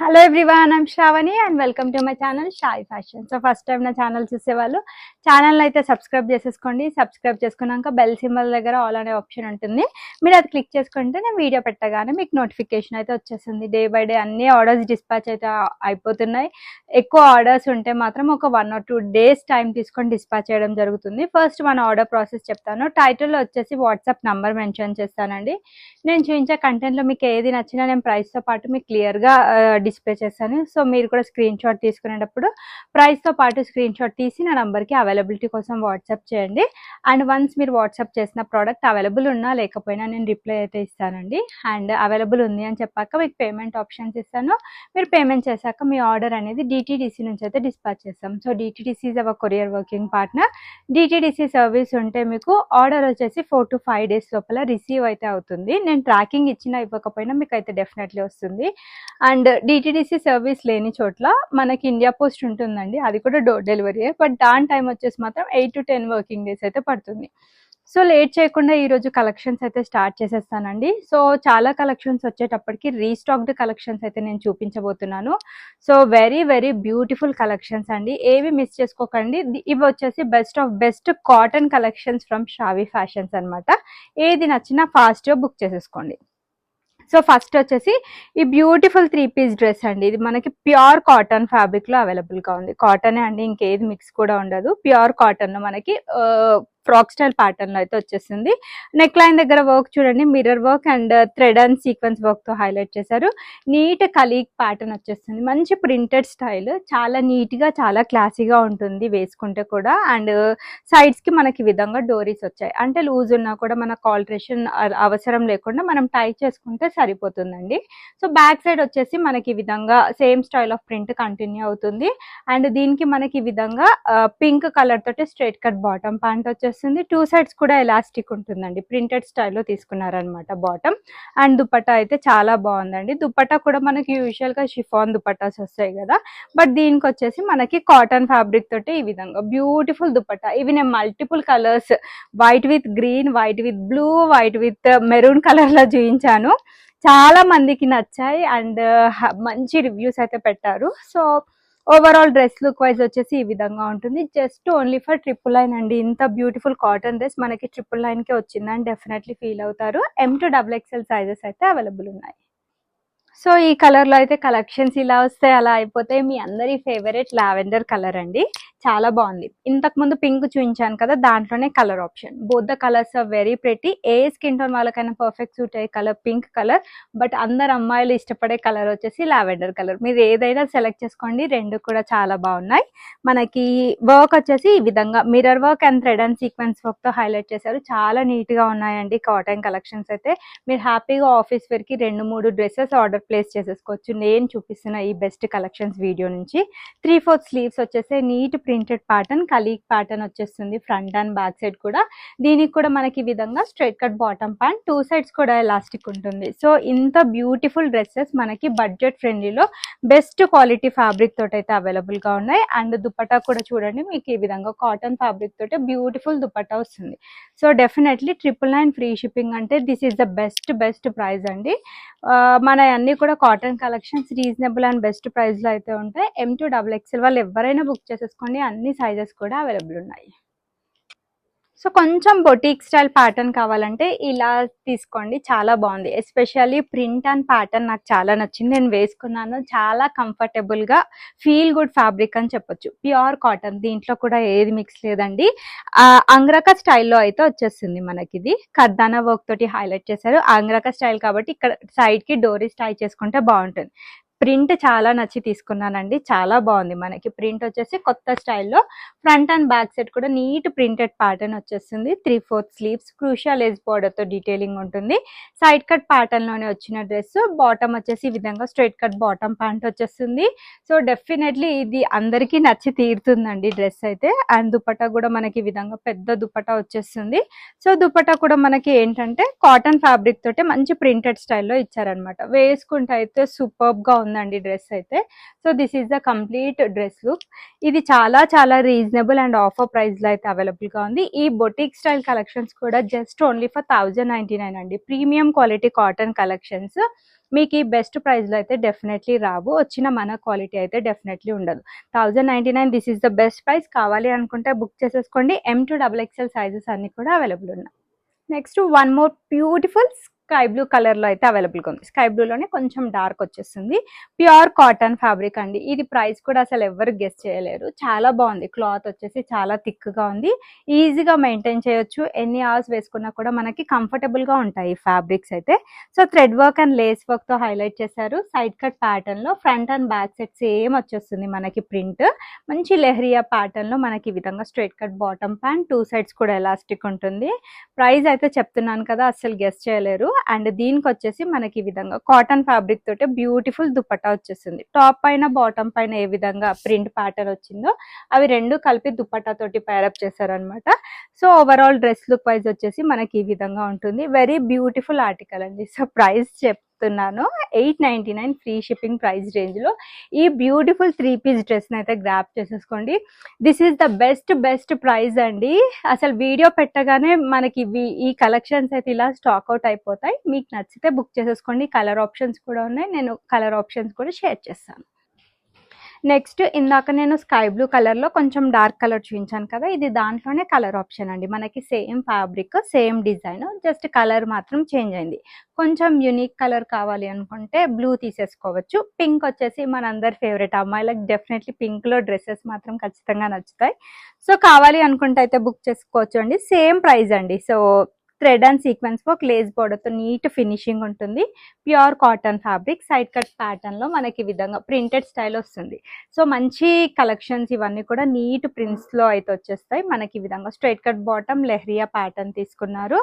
Hello everyone, I'm Shravani and welcome to my channel Shai fashion. So first time నా channel చూసేవాళ్ళు channel అయితే subscribe చేసేసుకోండి. Subscribe చేసుకున్నాక bell symbol దగ్గర ఆల్ అనే ఆప్షన్ ఉంటుంది. మీరు అది క్లిక్ చేసుకుంటే నేను వీడియో పెట్టగానే మీకు నోటిఫికేషన్ అయితే వచ్చేస్తుంది. డే బై డే అన్ని ఆర్డర్స్ డిస్పాచ్ అయితే అయిపోతున్నాయి. ఎక్కువ ఆర్డర్స్ ఉంటే మాత్రం ఒక 1 or 2 days టైం తీసుకొని డిస్పాచ్ చేయడం జరుగుతుంది. ఫస్ట్ మన ఆర్డర్ ప్రాసెస్ చెప్తాను. టైటిల్లో వచ్చేసి వాట్సాప్ నంబర్ మెన్షన్ చేస్తానండి. నేను చూపించే కంటెంట్లో మీకు ఏది నచ్చినా నేను ప్రైస్తో పాటు మీకు క్లియర్గా డిస్ప్లే చేస్తాను. సో మీరు కూడా స్క్రీన్ షాట్ తీసుకునేటప్పుడు ప్రైస్తో పాటు స్క్రీన్ షాట్ తీసి నా నంబర్కి అవైలబిలిటీ కోసం వాట్సాప్ చేయండి. అండ్ వన్స్ మీరు వాట్సాప్ చేసిన ప్రోడక్ట్ అవైలబుల్ ఉన్నా లేకపోయినా నేను రిప్లై అయితే ఇస్తానండి. అండ్ అవైలబుల్ ఉంది అని చెప్పాక మీకు పేమెంట్ ఆప్షన్స్ ఇస్తాను. మీరు పేమెంట్ చేశాక మీ ఆర్డర్ అనేది డిటీడీసీ నుంచి అయితే డిస్పాచ్ చేస్తాం. So DTDC is our courier working partner. DTDC service ఉంటే మీకు ఆర్డర్ వచ్చేసి 4 to 5 days లోపల రిసీవ్ అయితే అవుతుంది. నేను ట్రాకింగ్ ఇచ్చినా ఇవ్వకపోయినా మీకు అయితే డెఫినెట్లీ వస్తుంది. అండ్ డిటీడీసీ సర్వీస్ లేని చోట్ల మనకి ఇండియా పోస్ట్ ఉంటుందండి, అది కూడా డోర్ డెలివరీ. బట్ దాని టైం వచ్చేసి మాత్రం 8 to 10 వర్కింగ్ డేస్ అయితే పడుతుంది. సో లేట్ చేయకుండా ఈరోజు కలెక్షన్స్ అయితే స్టార్ట్ చేసేస్తానండి. సో చాలా కలెక్షన్స్ వచ్చేటప్పటికి రీస్టాక్డ్ కలెక్షన్స్ అయితే నేను చూపించబోతున్నాను. So very very beautiful collections అండి, ఏవి మిస్ చేసుకోకండి. ఇవి వచ్చేసి best of best cotton collections from Shavi fashions అనమాట. ఏది నచ్చినా ఫాస్ట్గా బుక్ చేసేసుకోండి. సో ఫస్ట్ వచ్చేసి ఈ బ్యూటిఫుల్ 3-piece డ్రెస్ అండి. ఇది మనకి ప్యూర్ కాటన్ ఫ్యాబ్రిక్లో అవైలబుల్గా ఉంది. కాటనే అండి, ఇంకేది మిక్స్ కూడా ఉండదు. ప్యూర్ కాటన్లో మనకి ఫ్రాక్ స్టైల్ ప్యాటర్న్ లో అయితే వచ్చేసింది. నెక్ లైన్ దగ్గర వర్క్ చూడండి, mirror work and thread and sequence work తో హైలైట్ చేశారు. నీట్ కలీగ్ ప్యాటర్న్ వచ్చేస్తుంది. మంచి ప్రింటెడ్ స్టైల్, చాలా నీట్ గా చాలా క్లాసీగా ఉంటుంది వేసుకుంటే కూడా. అండ్ సైడ్స్ కి మనకి విధంగా డోరీస్ వచ్చాయి, అంటే లూజ్ ఉన్నా కూడా మనకు ఆల్టరేషన్ అవసరం లేకుండా మనం టై చేసుకుంటే సరిపోతుందండి. సో బ్యాక్ సైడ్ వచ్చేసి మనకి విధంగా same style of print continue అవుతుంది. అండ్ దీనికి మనకి విధంగా పింక్ కలర్ తోటి స్ట్రైట్ కట్ బాటమ్ ప్యాంట్ వచ్చేసి 2 sides కూడా ఎలాస్టిక్ ఉంటుందండి. ప్రింటెడ్ స్టైల్లో తీసుకున్నారనమాట బాటమ్. అండ్ దుపట్టా అయితే చాలా బాగుందండి. దుపట్టా కూడా మనకి యూజువల్ గా షిఫాన్ దుపట్టాస్ వస్తాయి కదా, బట్ దీనికి వచ్చేసి మనకి కాటన్ ఫ్యాబ్రిక్ తోటి ఈ విధంగా బ్యూటిఫుల్ దుపట్టా. ఇవి నేను multiple colours, white with green, white with blue, white with maroon colour లో చూపించాను. చాలా మందికి నచ్చాయి అండ్ మంచి రివ్యూస్ అయితే పెట్టారు. So overall dress look wise వచ్చేసి ఈ విధంగా ఉంటుంది. జస్ట్ ఓన్లీ ఫర్ 999 అండి. ఇంత బ్యూటిఫుల్ కాటన్ డ్రెస్ మనకి 999 కే వచ్చిందని డెఫినెట్లీ ఫీల్ అవుతారు. M to XXL సైజెస్ అయితే అవైలబుల్ ఉన్నాయి. సో ఈ కలర్ లో అయితే కలెక్షన్స్ ఇలా వస్తాయి, అలా అయిపోతాయి. మీ అందరి ఫేవరెట్ లావెండర్ కలర్ అండి, చాలా బాగుంది. ఇంతకు ముందు పింక్ చూపించాను కదా, దాంట్లోనే colour option. Both the colours are very pretty. ఏ స్కిన్ టోన్ వాళ్ళకైనా పర్ఫెక్ట్ సూట్ అయ్యే కలర్ పింక్ కలర్. బట్ అందరు అమ్మాయిలు ఇష్టపడే కలర్ వచ్చేసి లావెండర్ కలర్. మీరు ఏదైనా సెలెక్ట్ చేసుకోండి, రెండు కూడా చాలా బాగున్నాయి. మనకి వర్క్ వచ్చేసి ఈ విధంగా mirror work and thread and sequence work తో హైలైట్ చేశారు. చాలా నీట్ గా ఉన్నాయండి కాటన్ కలెక్షన్స్ అయితే. మీరు హ్యాపీగా ఆఫీస్ వేర్ కి 2-3 డ్రెస్సెస్ ఆర్డర్ ప్లేస్ చేసేసుకోవచ్చు నేను చూపిస్తున్న ఈ బెస్ట్ కలెక్షన్స్ వీడియో నుంచి. 3/4 స్లీవ్స్ వచ్చేసి నీట్ ప్రింటెడ్ ప్యాటర్న్, కలీగ్ ప్యాటర్న్ వచ్చేస్తుంది ఫ్రంట్ అండ్ బ్యాక్ సైడ్ కూడా. దీనికి కూడా మనకి విధంగా straight cut bottom pant, 2 sides కూడా ఎలాస్టిక్ ఉంటుంది. సో ఇంత బ్యూటిఫుల్ డ్రెస్సెస్ మనకి బడ్జెట్ ఫ్రెండ్లీలో బెస్ట్ క్వాలిటీ ఫ్యాబ్రిక్ తోటి అయితే అవైలబుల్ గా ఉన్నాయి. అండ్ దుపట్టా కూడా చూడండి, మీకు ఈ విధంగా కాటన్ ఫ్యాబ్రిక్ తోటి బ్యూటిఫుల్ దుపట్టా వస్తుంది. సో డెఫినెట్లీ 999 ఫ్రీ షిప్పింగ్ అంటే this is the best price అండి. మన అన్ని కూడా cotton collections reasonable and best price లో అయితే ఉంటాయి. M to XXL వాళ్ళు ఎవరైనా బుక్ చేసేసుకోండి, అన్ని సైజెస్ కూడా అవైలబుల్ ఉన్నాయి. సో కొంచెం బొటిక్ స్టైల్ ప్యాటర్న్ కావాలంటే ఇలా తీసుకోండి, చాలా బాగుంది. ఎస్పెషల్లీ ప్రింట్ అండ్ ప్యాటర్న్ నాకు చాలా నచ్చింది, నేను వేసుకున్నాను. చాలా కంఫర్టబుల్ గా ఫీల్ గుడ్ ఫ్యాబ్రిక్ అని చెప్పొచ్చు. ప్యూర్ కాటన్, దీంట్లో కూడా ఏది మిక్స్ లేదండి. అంగ్రక స్టైల్లో అయితే వచ్చేస్తుంది మనకి. ఇది కర్దానా వర్క్ తోటి హైలైట్ చేశారు. అంగ్రక స్టైల్ కాబట్టి ఇక్కడ సైడ్ కి డోరీస్ టై చేసుకుంటే బాగుంటుంది. ప్రింట్ చాలా నచ్చి తీసుకున్నానండి, చాలా బాగుంది. మనకి ప్రింట్ వచ్చేసి కొత్త స్టైల్లో ఫ్రంట్ అండ్ బ్యాక్ సైడ్ కూడా నీట్ ప్రింటెడ్ ప్యాటర్న్ వచ్చేస్తుంది. 3/4 స్లీవ్స్, క్రూషియల్ లేస్ బార్డర్ తో డీటెయిలింగ్ ఉంటుంది. సైడ్ కట్ ప్యాటర్న్ లోనే వచ్చిన డ్రెస్. బాటమ్ వచ్చేసి ఈ విధంగా స్ట్రైట్ కట్ బాటమ్ ప్యాంట్ వచ్చేస్తుంది. సో డెఫినెట్లీ ఇది అందరికీ నచ్చి తీరుతుందండి డ్రెస్ అయితే. అండ్ దుపట్టా కూడా మనకి ఈ విధంగా పెద్ద దుపట్టా వచ్చేస్తుంది. సో దుపట్టా కూడా మనకి ఏంటంటే కాటన్ ఫ్యాబ్రిక్ తోటి మంచి ప్రింటెడ్ స్టైల్లో ఇచ్చారనమాట. వేసుకుంటే అయితే సూపర్బ్ గా ఉంది. ఉందండి డ్రెస్ అయితే. So this is the complete dress look. ఇది చాలా చాలా రీజనబుల్ అండ్ ఆఫర్ ప్రైస్ లో అయితే అవైలబుల్ గా ఉంది. ఈ బొటిక్ స్టైల్ కలెక్షన్స్ కూడా జస్ట్ ఓన్లీ ఫర్ 1099 అండి. Premium quality cotton collections. మీకు ఈ బెస్ట్ ప్రైస్ లో అయితే డెఫినెట్లీ రావు, వచ్చిన మన క్వాలిటీ అయితే డెఫినెట్లీ ఉండదు. 1099 this is the best price. కావాలి అనుకుంటే బుక్ చేసేసుకోండి. M2XXL సైజెస్ అన్ని కూడా అవైలబుల్ ఉన్నాయి. Next one more beautiful sky blue colour లో అయితే అవైలబుల్ గా ఉంది. స్కై బ్లూ లోనే కొంచెం డార్క్ వచ్చేస్తుంది. ప్యూర్ కాటన్ ఫ్యాబ్రిక్ అండి. ఇది ప్రైస్ కూడా అసలు ఎవరు గెస్ చేయలేరు. చాలా బాగుంది. క్లాత్ వచ్చేసి చాలా థిక్ గా ఉంది. ఈజీగా మెయింటైన్ చేయొచ్చు. ఎన్ని అవర్స్ వేసుకున్నా కూడా మనకి కంఫర్టబుల్ గా ఉంటాయి ఫ్యాబ్రిక్స్ అయితే. So thread work and lace work తో హైలైట్ చేశారు. సైడ్ కట్ ప్యాటర్న్ లో front and back set same వచ్చేస్తుంది మనకి ప్రింట్. మంచి లెహరియా ప్యాటర్న్ లో మనకి ఈ విధంగా straight cut bottom pant, 2 sides కూడా ఎలాస్టిక్ ఉంటుంది. ప్రైస్ అయితే చెప్తున్నాను కదా, అస్సలు గెస్ చేయలేరు. అండ్ దీనికి వచ్చేసి మనకి ఈ విధంగా కాటన్ ఫ్యాబ్రిక్ తోటి బ్యూటిఫుల్ దుపట్టా వచ్చేస్తుంది. టాప్ పైన బాటమ్ పైన ఏ విధంగా ప్రింట్ ప్యాటర్న్ వచ్చిందో అవి రెండు కలిపి దుపట్టా తోటి పేరప్ చేశారనమాట. So overall dress look wise వచ్చేసి మనకి ఈ విధంగా ఉంటుంది. వెరీ బ్యూటిఫుల్ ఆర్టికల్ అండి. సో ప్రైస్ చెప్తున్నాను 899 ఫ్రీ షిప్పింగ్ ప్రైస్ రేంజ్ లో ఈ బ్యూటిఫుల్ 3 పీస్ డ్రెస్ అయితే గ్రాప్ చేసేసుకోండి. This is the best price అండి. అసలు వీడియో పెట్టగానే మనకి ఈ కలెక్షన్స్ అయితే ఇలా స్టాక్ అవుట్ అయిపోతాయి. మీకు నచ్చితే బుక్ చేసేసుకోండి. కలర్ ఆప్షన్స్ కూడా ఉన్నాయి, నేను కలర్ ఆప్షన్స్ కూడా షేర్ చేస్తాను. నెక్స్ట్ ఇందాక నేను స్కై బ్లూ కలర్ లో కొంచెం డార్క్ కలర్ చూపించాను కదా, ఇది దాంట్లోనే కలర్ ఆప్షన్ అండి. మనకి same fabric same design, just colour మాత్రం చేంజ్ అయింది. కొంచెం యూనిక్ కలర్ కావాలి అనుకుంటే బ్లూ తీసేసుకోవచ్చు. పింక్ వచ్చేసి మనందరి ఫేవరెట్, అమ్మాయిలకు డెఫినెట్లీ పింక్ లో డ్రెస్సెస్ మాత్రం ఖచ్చితంగా నచ్చుతాయి. సో కావాలి అనుకుంటే అయితే బుక్ చేసుకోవచ్చు అండి. సేమ్ ప్రైస్ అండి. So thread and sequence work, lace border తో నీట్ ఫినిషింగ్ ఉంటుంది. Pure cotton fabric, side cut pattern లో మనకి విధంగా ప్రింటెడ్ స్టైల్ వస్తుంది. సో మంచి కలెక్షన్స్ ఇవన్నీ కూడా నీట్ ప్రింట్స్ లో అయితే వచ్చేస్తాయి. మనకి ఈ విధంగా straight cut bottom leheriya pattern తీసుకున్నారు.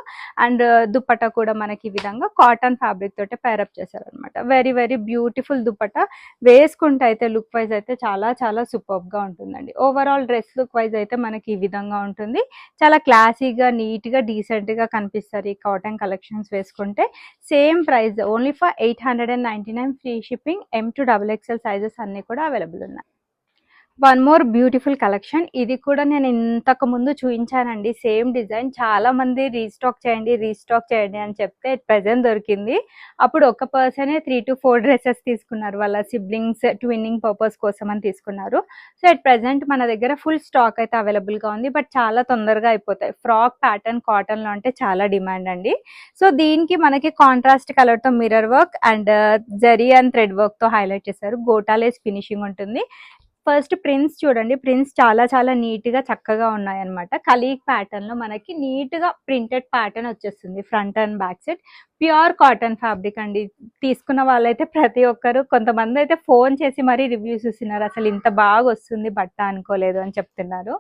అండ్ దుపట్టా కూడా మనకి ఈ విధంగా కాటన్ ఫ్యాబ్రిక్ తోటే పేరప్ చేశారు అనమాట. Very very beautiful dupatta. వేసుకుంటే అయితే లుక్ వైజ్ అయితే చాలా చాలా సూపర్ గా ఉంటుందండి. ఓవరాల్ డ్రెస్ లుక్ వైజ్ అయితే మనకి ఈ విధంగా ఉంటుంది. చాలా క్లాసీగా నీట్ గా డీసెంట్ గా కనిపిస్తారు ఈ కాటన్ కలెక్షన్స్ వేసుకుంటే. Same price only for 899 free shipping. M2XXL sizes అన్ని కూడా అవైలబుల్ ఉన్నాయి. One more beautiful collection. ఇది కూడా నేను ఇంతకు ముందు చూపించానండి. సేమ్ డిజైన్, చాలా మంది రీస్టాక్ చేయండి అని చెప్తే ప్రెజెంట్ దొరికింది. అప్పుడు ఒక పర్సనే 3 to 4 డ్రెస్సెస్ తీసుకున్నారు. వాళ్ళ సిబ్లింగ్స్ ట్విన్నింగ్ పర్పస్ కోసం అని తీసుకున్నారు. సో అట్ ప్రెజెంట్ మన దగ్గర ఫుల్ స్టాక్ అయితే అవైలబుల్ గా ఉంది. బట్ చాలా తొందరగా అయిపోతాయి. ఫ్రాక్ ప్యాటర్న్ కాటన్ లో అంటే చాలా డిమాండ్ అండి. సో దీనికి మనకి కాంట్రాస్ట్ కలర్ తో mirror work and zari and thread work తో హైలైట్ చేశారు. గోటాలేస్ ఫినిషింగ్ ఉంటుంది. ఫస్ట్ ప్రింట్స్ చూడండి. ప్రింట్స్ చాలా చాలా నీట్ గా చక్కగా ఉన్నాయి అనమాట. కలీగ్ ప్యాటర్న్ లో మనకి నీట్ గా ప్రింటెడ్ ప్యాటర్న్ వచ్చేస్తుంది. Front and back set pure cotton fabric అండి. తీసుకున్న వాళ్ళైతే ప్రతి ఒక్కరు, కొంతమంది అయితే ఫోన్ చేసి మరీ రివ్యూస్ చూస్తున్నారు, అసలు ఇంత బాగా వస్తుంది బట్ట అనుకోలేదు అని చెప్తున్నారు.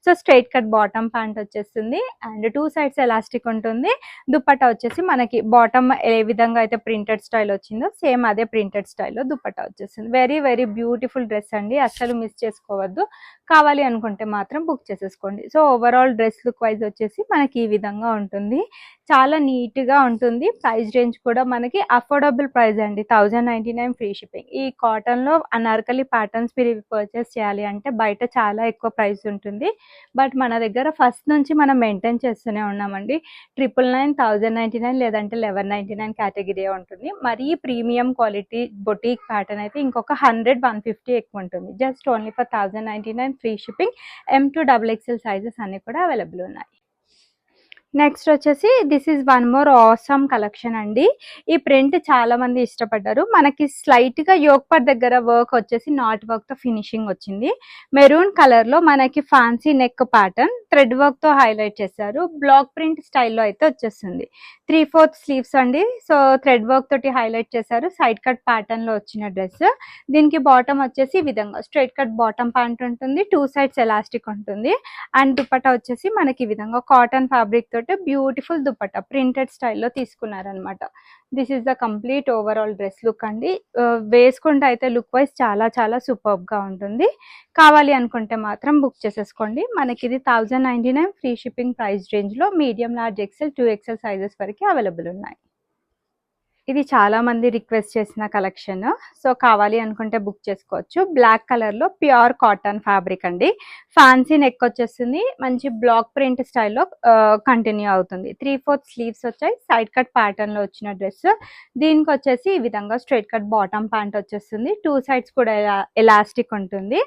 So straight cut bottom pant వచ్చేస్తుంది అండ్ 2 సైడ్స్ ఎలాస్టిక్ ఉంటుంది. దుపట్టా వచ్చేసి మనకి బాటమ్ ఏ విధంగా అయితే ప్రింటెడ్ స్టైల్ వచ్చిందో సేమ్ అదే ప్రింటెడ్ స్టైల్లో దుపట్టా వచ్చేస్తుంది. వెరీ వెరీ బ్యూటిఫుల్ డ్రెస్ అండి. అసలు మిస్ చేసుకోవద్దు. కావాలి అనుకుంటే మాత్రం బుక్ చేసేసుకోండి. So overall dress look wise వచ్చేసి మనకి ఈ విధంగా ఉంటుంది. చాలా నీట్ గా ఉంటుంది. ప్రైస్ రేంజ్ కూడా మనకి అఫోర్డబుల్ ప్రైస్ అండి. 1099 ఫ్రీ షిప్పింగ్. ఈ కాటన్ లో అనార్కలి ప్యాటర్న్స్ మీరు పర్చేస్ చేయాలి అంటే బయట చాలా ఎక్కువ ప్రైస్ ఉంటుంది. బట్ మన దగ్గర ఫస్ట్ నుంచి మనం మెయింటైన్ చేస్తూనే ఉన్నామండి. 999, 1099 లేదంటే 1199 కేటగిరీ ఉంటుంది. మరీ ప్రీమియం క్వాలిటీ బొటీక్ ప్యాటర్న్ అయితే ఇంకొక 100-150 ఎక్కువ ఉంటుంది. Just only for 1099 free shipping. M2XXL sizes అన్ని కూడా అవైలబుల్ ఉన్నాయి. నెక్స్ట్ వచ్చేసి this is one more awesome collection అండి. ఈ ప్రింట్ చాలా మంది ఇష్టపడ్డారు. మనకి స్లైట్ గా యోక్ పార్ట్ దగ్గర వర్క్ వచ్చేసి నాట్ వర్క్ తో ఫినిషింగ్ వచ్చింది. మెరూన్ కలర్ లో మనకి fancy neck pattern thread work తో హైలైట్ చేశారు. బ్లాక్ ప్రింట్ స్టైల్లో అయితే వచ్చేస్తుంది. 3/4 స్లీవ్స్ అండి. సో థ్రెడ్ వర్క్ తోటి హైలైట్ చేశారు. సైడ్ కట్ ప్యాటర్న్ లో వచ్చిన డ్రెస్. దీనికి బాటమ్ వచ్చేసి ఈ విధంగా స్ట్రైట్ కట్ బాటమ్ ప్యాంట్ ఉంటుంది. 2 సైడ్స్ ఎలాస్టిక్ ఉంటుంది. అండ్ దుపట్టా వచ్చేసి మనకి ఈ విధంగా కాటన్ ఫ్యాబ్రిక్ తోటి బ్యూటిఫుల్ దుపట్టా ప్రింటెడ్ స్టైల్లో తీసుకున్నారనమాట. This is the complete overall dress look అండి. వేసుకుంటే అయితే లుక్ వైజ్ చాలా చాలా సూపర్ గా ఉంటుంది. కావాలి అనుకుంటే మాత్రం బుక్ చేసేసుకోండి. మనకి ఇది 1099 ఫ్రీ షిప్పింగ్ ప్రైస్ రేంజ్ లో medium, large, XL, 2XL sizes వరకు అవైలబుల్ ఉన్నాయి. ఇది చాలా మంది రిక్వెస్ట్ చేసిన కలెక్షన్. సో కావాలి అనుకుంటే బుక్ చేసుకోవచ్చు. బ్లాక్ కలర్‌లో ప్యూర్ కాటన్ ఫ్యాబ్రిక్ అండి. ఫ్యాన్సీ నెక్ వచ్చేస్తుంది. మంచి బ్లాక్ ప్రింట్ స్టైల్‌లో కంటిన్యూ అవుతుంది. 3/4 స్లీవ్స్ వచ్చాయి. సైడ్ కట్ ప్యాటర్న్‌లో వచ్చిన డ్రెస్. దీనికొచ్చేసి ఈ విధంగా స్ట్రెయిట్ కట్ బాటమ్ ప్యాంట్ వచ్చేస్తుంది. 2 సైడ్స్ కూడా ఎలాస్టిక్ ఉంటుంది.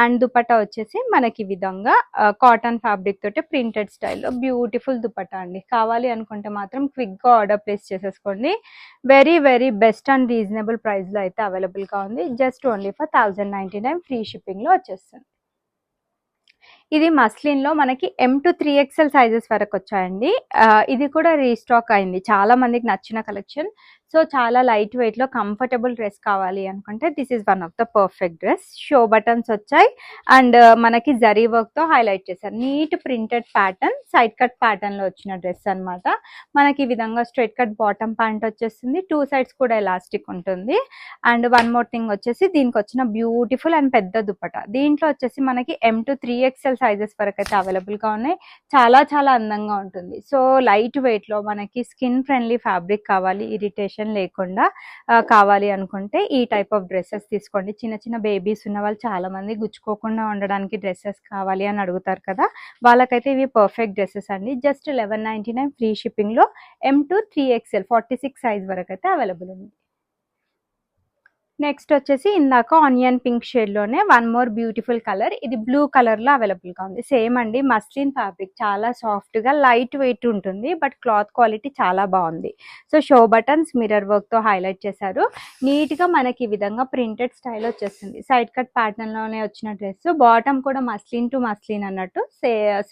అండ్ దుపట్టా వచ్చేసి మనకి ఈ విధంగా కాటన్ ఫ్యాబ్రిక్ తోటి ప్రింటెడ్ స్టైల్‌లో బ్యూటిఫుల్ దుపట్టా అండి. కావాలి అనుకుంటే మాత్రం క్విక్‌గా ఆర్డర్ ప్లేస్ చేసేసుకోండి. Very very best and reasonable ప్రైస్లో అయితే అవైలబుల్గా ఉంది. జస్ట్ ఓన్లీ ఫర్ 1099 ఫ్రీ షిప్పింగ్లో వచ్చేస్తుంది. ఇది మస్లిన్‌లో మనకి M to 3XL సైజెస్ వరకు వచ్చాయండి. ఇది కూడా రీస్టాక్ అయింది. చాలా మందికి నచ్చిన కలెక్షన్. సో చాలా లైట్ వెయిట్‌లో కంఫర్టబుల్ డ్రెస్ కావాలి అనుకుంటే this is one of the perfect dress. Show buttons వచ్చాయి అండ్ మనకి జరీ వర్క్‌తో హైలైట్ చేశారు. Neat printed pattern, side cut ప్యాటర్న్‌లో వచ్చిన డ్రెస్ అన్నమాట. మనకి ఈ విధంగా స్ట్రెయిట్ కట్ బాటమ్ ప్యాంట్ వచ్చేస్తుంది. 2 సైడ్స్ కూడా ఎలాస్టిక్ ఉంటుంది. అండ్ వన్ మోర్ థింగ్ వచ్చేసి దీనికి వచ్చిన బ్యూటిఫుల్ అండ్ పెద్ద దుపట్టా. దీంట్లో వచ్చేసి మనకి M to 3XL సైజెస్ వరకు అయితే అవైలబుల్గా ఉన్నాయి. చాలా చాలా అందంగా ఉంటుంది. సో లైట్ వెయిట్లో మనకి స్కిన్ ఫ్రెండ్లీ ఫ్యాబ్రిక్ కావాలి, ఇరిటేషన్ లేకుండా కావాలి అనుకుంటే ఈ టైప్ ఆఫ్ డ్రెస్సెస్ తీసుకోండి. చిన్న చిన్న బేబీస్ ఉన్న వాళ్ళు చాలా మంది గుచ్చుకోకుండా ఉండడానికి డ్రెస్సెస్ కావాలి అని అడుగుతారు కదా, వాళ్ళకైతే ఇవి పర్ఫెక్ట్ డ్రెస్సెస్ అండి. జస్ట్ 1199 ఫ్రీ షిప్పింగ్లో M to 3XL 46 సైజ్ వరకు అయితే అవైలబుల్ ఉంది. నెక్స్ట్ వచ్చేసి ఇందాక ఆనియన్ పింక్ షేడ్లోనే వన్ మోర్ బ్యూటిఫుల్ కలర్. ఇది బ్లూ కలర్లో అవైలబుల్గా ఉంది. సేమ్ అండి, మస్లిన్ ఫ్యాబ్రిక్ చాలా సాఫ్ట్గా లైట్ వెయిట్ ఉంటుంది. బట్ క్లాత్ క్వాలిటీ చాలా బాగుంది. సో షో బటన్స్ మిర్రర్ వర్క్తో హైలైట్ చేశారు. నీట్గా మనకి ఈ విధంగా ప్రింటెడ్ స్టైల్ వచ్చేస్తుంది. సైడ్ కట్ ప్యాటర్న్లోనే వచ్చిన డ్రెస్. బాటమ్ కూడా మస్లిన్ టు మస్లిన్ అన్నట్టు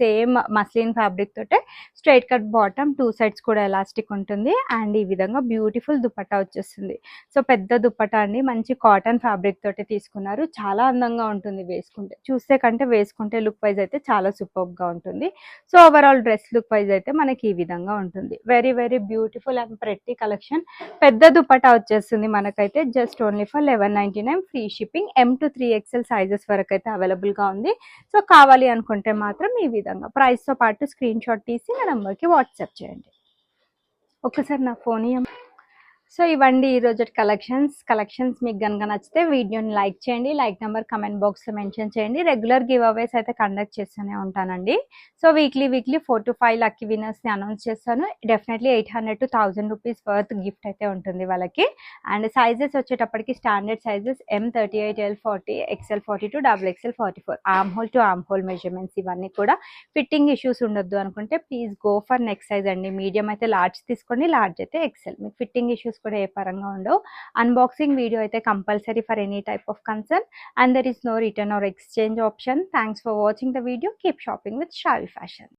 సేమ్ మస్లిన్ ఫ్యాబ్రిక్ తోటే స్ట్రైట్ కట్ బాటమ్, 2 సైడ్స్ కూడా ఎలాస్టిక్ ఉంటుంది. అండ్ ఈ విధంగా బ్యూటిఫుల్ దుపట్టా వచ్చేస్తుంది. సో పెద్ద దుపట్టా అండి, మంచి కాటన్ ఫ్యాబ్రిక్ తోటి తీసుకున్నారు. చాలా అందంగా ఉంటుంది వేసుకుంటే. చూస్తే కంటే వేసుకుంటే లుక్ వైజ్ అయితే చాలా సూపర్గా ఉంటుంది. So overall dress look wise అయితే మనకి ఈ విధంగా ఉంటుంది. Very very beautiful and pretty collection. పెద్ద దుపట్టా వచ్చేస్తుంది మనకైతే just only for 1199 free shipping. M to 3XL sizes వరకు అయితే అవైలబుల్గా ఉంది. సో కావాలి అనుకుంటే మాత్రం ఈ విధంగా ప్రైస్తో పాటు స్క్రీన్ షాట్ తీసి నా నెంబర్కి వాట్సాప్ చేయండి. ఒక్కసారి నా ఫోన్ సో ఇవ్వండి ఈరోజు కలెక్షన్స్ మీకు కనుక నచ్చితే వీడియోని లైక్ చేయండి. లైక్ నెంబర్ కమెంట్ బాక్స్లో మెన్షన్ చేయండి. రెగ్యులర్ గివ్ అవేస్ అయితే కండక్ట్ చేస్తూనే ఉంటానండి. సో వీక్లీ 4 to 5 లక్కీ విన్నర్స్ని అనౌన్స్ చేస్తాను. Definitely 800 to 1000 rupees worth gift అయితే ఉంటుంది వాళ్ళకి. అండ్ సైజెస్ వచ్చేటప్పటికి standard sizes M38, L40, XL42, XXL44, armhole to armhole measurements. ఇవన్నీ కూడా ఫిట్టింగ్ ఇష్యూస్ ఉండొద్దు అనుకుంటే please go for next size అండి. మీడియం అయితే లార్జ్ తీసుకోండి, లార్జ్ అయితే XL. మీకు ఫిట్టింగ్ ఇష్యూస్ కూడా ఏ పరంగా ఉండవు. అన్బాక్సింగ్ వీడియో అయితే compulsory for any type of concern and there is no return or exchange option. Thanks for watching the video. Keep shopping with Shavi fashion.